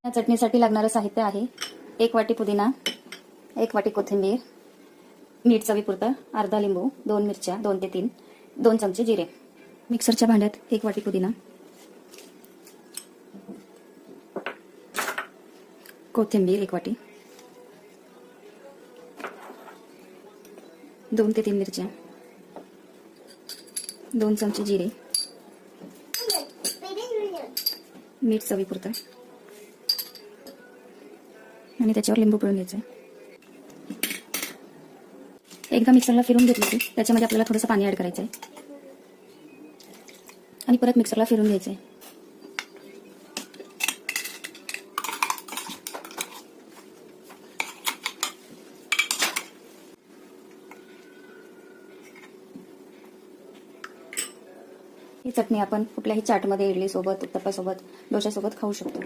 या चटणीसाठी लागणारं साहित्य आहे 1 वाटी पुदिना, 1 वाटी कोथिंबीर, मीठ चवीपुरतं, अर्धा लिंबू, 2 मिरच्या 2 ते 3, 2 चमचे जिरे. मिक्सरच्या भांड्यात 1 वाटी पुदिना, कोथिंबीर 1 वाटी, 2 ते 3 मिरच्या, 2 चमचे जिरे, मीठ चवीपुरतं आणि त्याच्यावर लिंबू पिळून घ्यायचं. एकदा मिक्सरला फिरून घेतलं की त्याच्यामध्ये आपल्याला थोडंसं पाणी ऍड करायचं आहे आणि परत मिक्सरला फिरून घ्यायचं आहे. ही चटणी आपण कुठल्याही चाटमध्ये, इडली सोबत, उत्तप्पा सोबत, डोश्यासोबत खाऊ शकतो.